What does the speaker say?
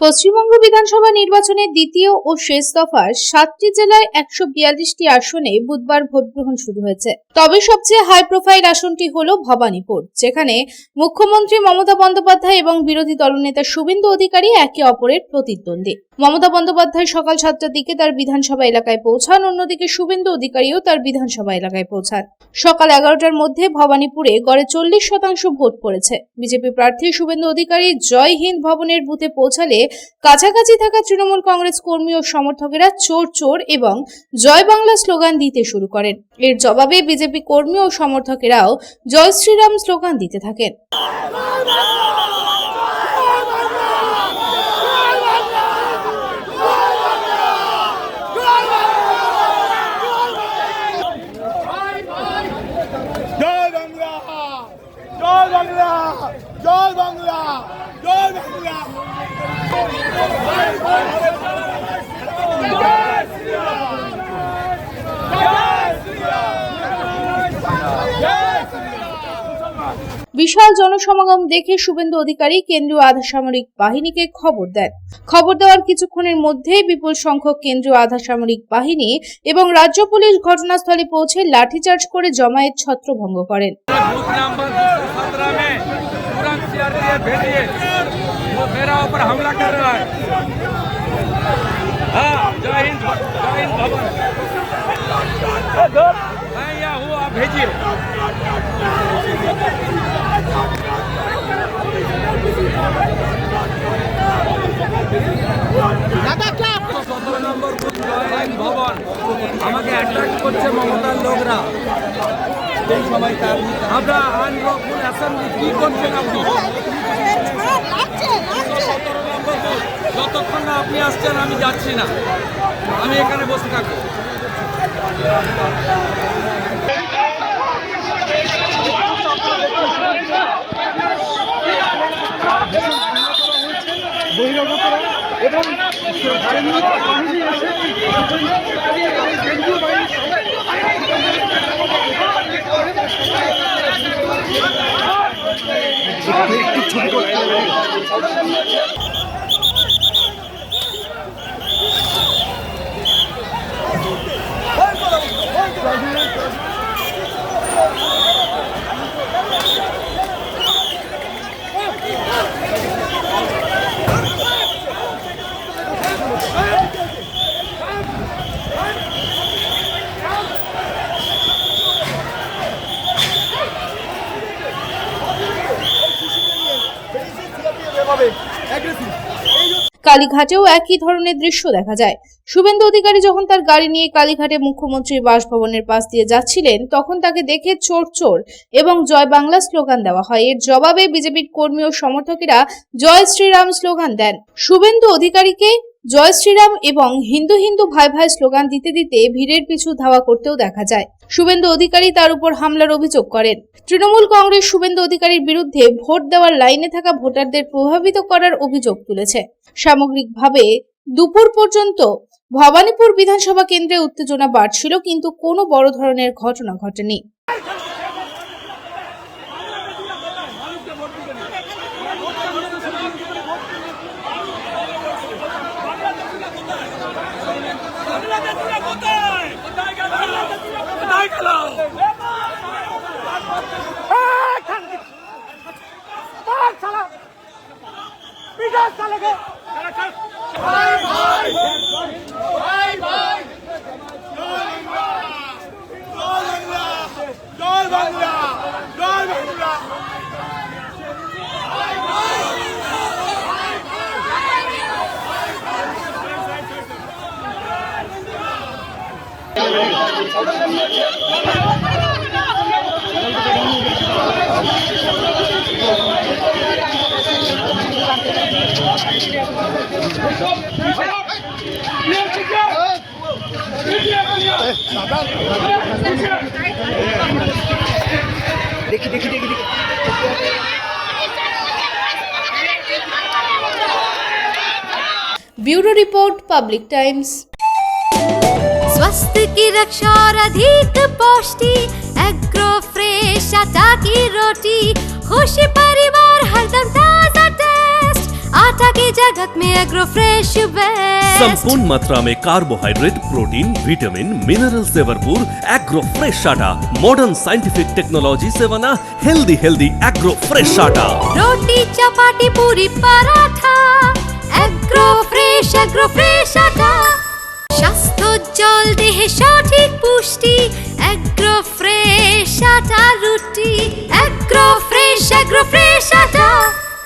পশ্চিমবঙ্গ বিধানসভা নির্বাচনের দ্বিতীয় ও শেষ দফার 7টি জেলায় 142টি আসনে বুধবার ভোট গ্রহণ শুরু হয়েছে। তবে সবচেয়ে হাই প্রোফাইল আসনটি হলো ভবানীপুর, যেখানে মুখ্যমন্ত্রী মমতা বন্দ্যোপাধ্যায় এবং বিরোধী দলনেতা শুভেন্দু অধিকারী একে অপরের প্রতিদ্বন্দ্বী। মমতা বন্দ্যোপাধ্যায় সকাল 7টার দিকে তার বিধানসভা এলাকায় পৌঁছান, অন্যদিকে শুভেন্দু অধিকারীও তার বিধানসভা এলাকায় পৌঁছান। সকাল 11টার মধ্যে ভবানীপুরে গড়ে 40% ভোট পড়েছে। বিজেপি প্রার্থী শুভেন্দু অধিকারী জয় হিন্দ ভবনের বুথে পৌঁছালে কাছাকাছি থাকা তৃণমূল কংগ্রেস কর্মী ও সমর্থকেরা চোর চোর এবং জয় বাংলা স্লোগান দিতে শুরু করেন। এর জবাবে বিজেপি কর্মী ও সমর্থকেরাও জয় শ্রীরাম স্লোগান দিতে থাকেন। বিশাল জনসমাগম দেখে শুভেন্দু অধিকারী কেন্দ্রীয় আধা সামরিক বাহিনীকে খবর দেন। খবর দেওয়ার কিছুক্ষণের মধ্যেই বিপুল সংখ্যক কেন্দ্রীয় আধা সামরিক বাহিনী এবং রাজ্য পুলিশ ঘটনাস্থলে পৌঁছে লাঠিচার্জ করে জমায়েত ছত্রভঙ্গ করেন। ভবন আমাকে অ্যাটাক করছে মমতার লোকরা। এই সময় আমরা আনলফুল অ্যাসেম্বলি কি করছেন আপনি? যতক্ষণ না আপনি আসছেন আমি যাচ্ছি না, আমি এখানে বসে থাকবো। বহিরাগতরা এবং বাহিনী এসে কেন্দ্রীয় বাহিনী ছবি করতে কালীঘাটেও একই ধরনের দৃশ্য দেখা যায়। শুভেন্দু অধিকারী যখন তার গাড়ি নিয়ে কালীঘাটে মুখ্যমন্ত্রীর বাসভবনের পাশ দিয়ে যাচ্ছিলেন, তখন তাকে দেখে চোর চোর এবং জয় বাংলা স্লোগান দেওয়া হয়। এর জবাবে বিজেপির কর্মী ও সমর্থকেরা জয় শ্রীরাম স্লোগান দেন। শুভেন্দু অধিকারীকে জয় শ্রীরাম এবং হিন্দু হিন্দু ভাই ভাই স্লোগান দিতে দিতে ভিড়ের পিছু ধাওয়া করতেও দেখা যায়। শুভেন্দু অধিকারী তার উপর হামলার অভিযোগ করেন। তৃণমূল কংগ্রেস শুভেন্দু অধিকারীর বিরুদ্ধে ভোট দেওয়ার লাইনে থাকা ভোটারদের প্রভাবিত করার অভিযোগ তুলেছে। সামগ্রিকভাবে দুপুর পর্যন্ত ভবানীপুর বিধানসভা কেন্দ্রে উত্তেজনা বাড়ছিল, কিন্তু কোনো বড় ধরনের ঘটনা ঘটেনি। Bureau report, public times. स्वास्थ्य की रक्षा और अधिक पौष्टि, एग्रो फ्रेश आटा की रोटी, खुशी परिवार हरदम ताजा टेस्ट, आटा की जगत में एग्रो फ्रेश बेस्ट। संपूर्ण मात्रा में कार्बोहाइड्रेट, प्रोटीन, विटामिन, मिनरल से भरपूर एग्रो फ्रेश आटा, मॉडर्न साइंटिफिक टेक्नोलॉजी से बना हेल्दी एग्रो फ्रेश आटा। रोटी चपाटी पूरी पराठा, एग्रो फ्रेश आटा। স্বাস্থ্যোজ্জ্বল দেহে সঠিক পুষ্টি, এগ্রো ফ্রেশ আটা রুটি।